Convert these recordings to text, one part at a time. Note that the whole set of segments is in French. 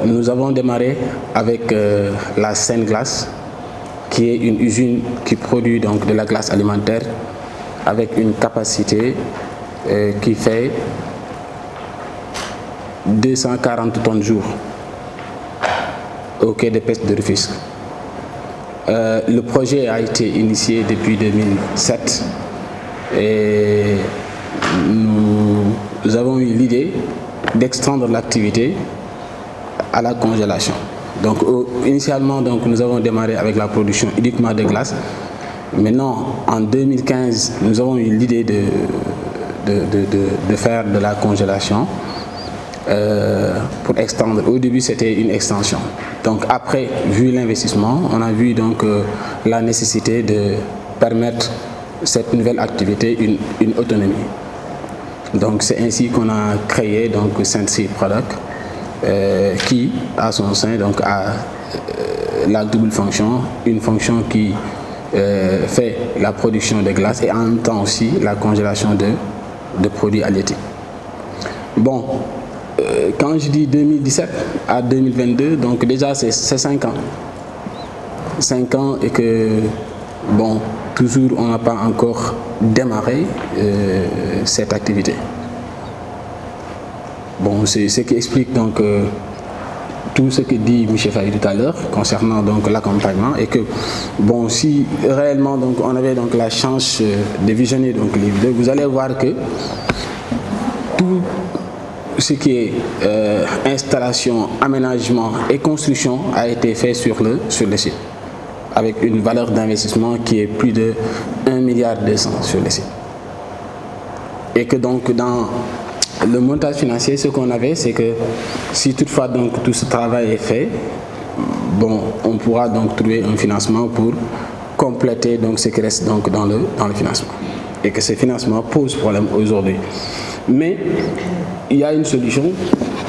Nous avons démarré avec la Sen-Glace, qui est une usine qui produit donc de la glace alimentaire avec une capacité qui fait 240 tonnes jour au quai de pêche de Rufisque. Le projet a été initié depuis 2007 et nous avons eu l'idée d'extendre l'activité à la congélation. Donc initialement donc, nous avons démarré avec la production uniquement de glace. Maintenant en 2015 nous avons eu l'idée de faire de la congélation pour extendre. Au début c'était une extension. Donc après, vu l'investissement, on a vu donc la nécessité de permettre cette nouvelle activité une autonomie. Donc c'est ainsi qu'on a créé donc Sensi Product qui à son sein donc a la double fonction, une fonction qui fait la production de glace et en même temps aussi la congélation de produits halieutiques. Bon, quand je dis 2017 à 2022, donc déjà c'est 5 ans. 5 ans et que, bon, toujours on n'a pas encore démarré cette activité. Bon, c'est ce qui explique donc tout ce que dit M. Faye tout à l'heure concernant donc l'accompagnement et que, bon, si réellement donc on avait donc la chance de visionner donc les vidéos, vous allez voir que tout ce qui est installation, aménagement et construction a été fait sur le site, avec une valeur d'investissement qui est plus de 1,2 milliard sur le site. Et que donc dans le montage financier, ce qu'on avait, c'est que si toutefois donc tout ce travail est fait, bon, on pourra donc trouver un financement pour compléter donc ce qui reste donc dans le financement. Et que ce financement pose problème aujourd'hui. Mais il y a une solution,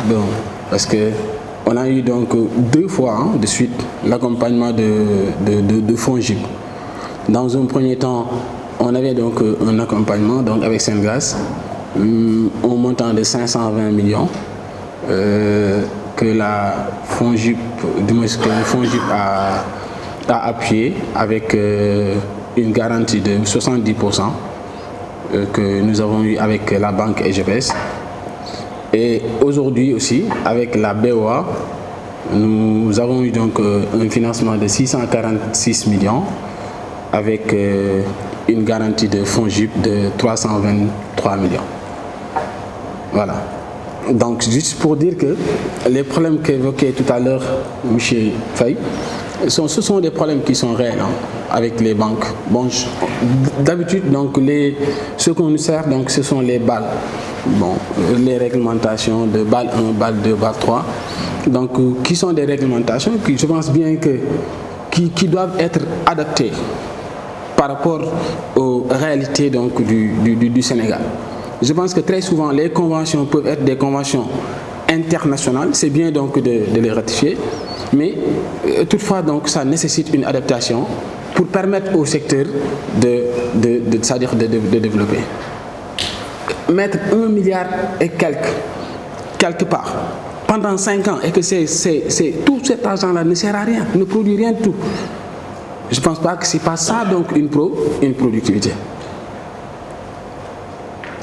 bon, parce que on a eu donc 2 fois de suite l'accompagnement de FONGIP. Dans un premier temps, on avait donc un accompagnement donc avec Sen-Glace, au montant de 520 millions que la FONGIP, a appuyé avec une garantie de 70% que nous avons eu avec la banque EGPS. Et aujourd'hui aussi, avec la BOA, nous avons eu donc un financement de 646 millions avec une garantie de FONGIP de 323 millions. Voilà. Donc, juste pour dire que les problèmes qu'évoquait tout à l'heure M. Faye, ce sont des problèmes qui sont réels avec les banques. Bon, d'habitude, donc ce qu'on nous sert, donc, ce sont les balles. Bon, les réglementations de BAL 1, BAL 2, BAL 3, donc qui sont des réglementations qui, je pense bien que qui doivent être adaptées par rapport aux réalités donc du Sénégal. Je pense que très souvent les conventions peuvent être des conventions internationales, c'est bien donc de les ratifier, mais toutefois donc ça nécessite une adaptation pour permettre au secteur c'est-à-dire de développer. Mettre 1 milliard et quelque part pendant 5 ans et que tout cet argent-là ne sert à rien, ne produit rien de tout. Je ne pense pas que c'est pas ça donc une productivité.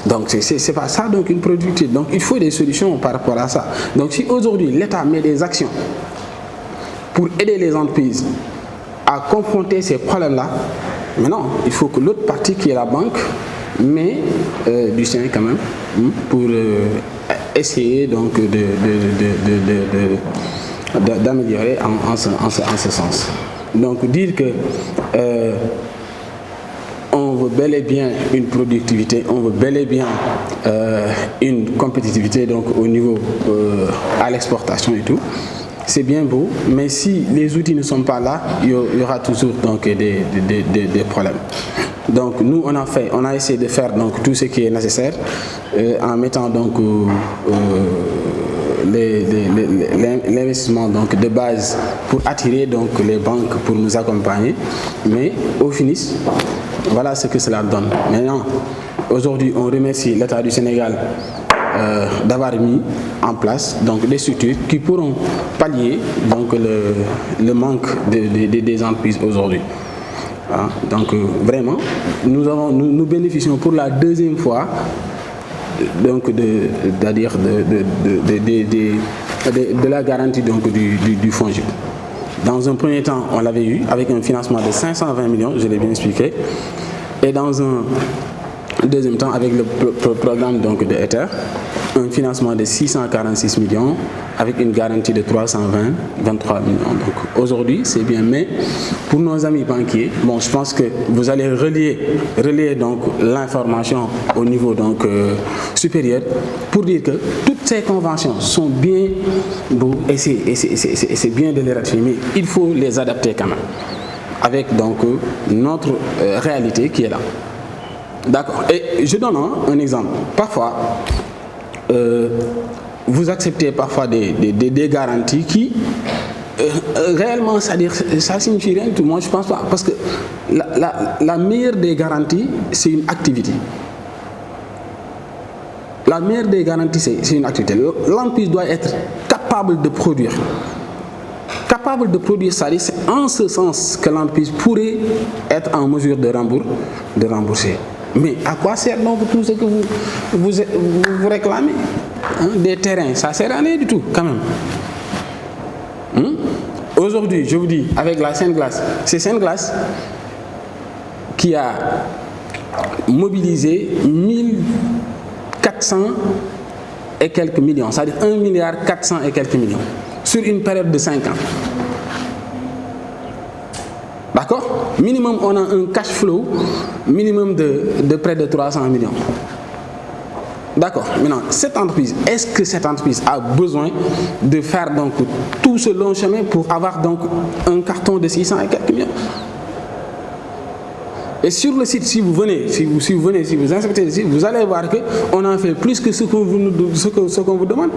Donc c'est pas ça donc une productivité. Donc il faut des solutions par rapport à ça. Donc si aujourd'hui l'État met des actions pour aider les entreprises à confronter ces problèmes-là, maintenant il faut que l'autre partie qui est la banque met du sien quand même pour essayer donc d'améliorer en ce sens. Donc dire que on veut bel et bien une productivité, on veut bel et bien une compétitivité donc au niveau à l'exportation et tout, c'est bien beau, mais si les outils ne sont pas là, il y aura toujours donc des problèmes. Donc nous on a essayé de faire donc tout ce qui est nécessaire en mettant donc l'investissement donc de base pour attirer donc les banques pour nous accompagner, mais au finish voilà ce que cela donne. Maintenant aujourd'hui on remercie l'État du Sénégal d'avoir mis en place donc des structures qui pourront pallier donc le manque des entreprises aujourd'hui. Hein, donc vraiment, nous bénéficions pour la deuxième fois donc de la garantie donc du FONGIP. Dans un premier temps, on l'avait eu avec un financement de 520 millions, je l'ai bien expliqué, et dans un deuxième temps avec le programme donc de Ether, un financement de 646 millions avec une garantie de 23 millions. Donc aujourd'hui, c'est bien, mais pour nos amis banquiers, bon, je pense que vous allez relayer donc l'information au niveau donc supérieur pour dire que toutes ces conventions sont bien beaux et c'est bien de les ratifier, mais il faut les adapter quand même avec donc notre réalité qui est là. D'accord. Et je donne un exemple. Parfois, vous acceptez parfois des garanties qui réellement, c'est-à-dire, ça signifie rien du tout. Moi, je pense pas, parce que la meilleure des garanties, c'est une activité. La meilleure des garanties, c'est une activité. L'entreprise doit être capable de produire. Capable de produire, c'est en ce sens que l'entreprise pourrait être en mesure de rembourser. Mais à quoi sert donc tout ce que vous réclamez, hein? Des terrains, ça ne sert à rien du tout quand même. Aujourd'hui, je vous dis, avec la Sainte-Glace, c'est Sainte-Glace qui a mobilisé 1400 et quelques millions, c'est-à-dire 1,4 milliard et quelques millions, sur une période de 5 ans. D'accord? Minimum, on a un cash flow minimum de près de 300 millions. D'accord. Maintenant, cette entreprise, est-ce que cette entreprise a besoin de faire donc tout ce long chemin pour avoir donc un carton de 600 et quelques millions? Et sur le site, si vous inspectez le site, vous allez voir qu'on en fait plus que ce qu'on vous demande.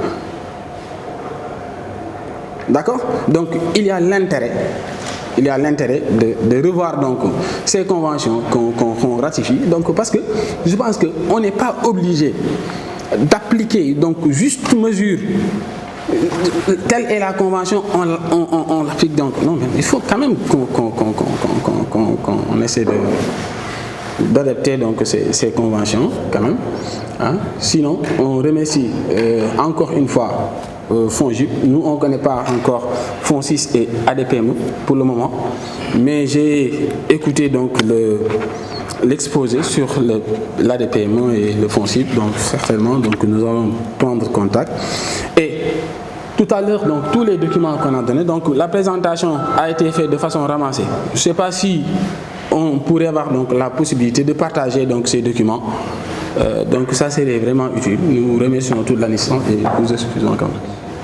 D'accord? Donc, il y a l'intérêt de revoir donc ces conventions qu'on ratifie. Donc, parce que je pense qu'on n'est pas obligé d'appliquer donc juste mesure. Telle est la convention, on l'applique donc. Non, mais il faut quand même qu'on essaie d'adapter donc ces conventions quand même. Hein? Sinon, on remercie encore une fois FONGIP. Nous, on ne connaît pas encore FONSIS et ADPME pour le moment, mais j'ai écouté donc l'exposé sur l'ADPME et le FONSIP, donc certainement donc nous allons prendre contact. Et tout à l'heure, donc tous les documents qu'on a donnés, donc la présentation a été faite de façon ramassée. Je ne sais pas si on pourrait avoir donc la possibilité de partager donc ces documents. Donc ça serait vraiment utile. Nous remercions toute l'assistance et nous excusons quand même.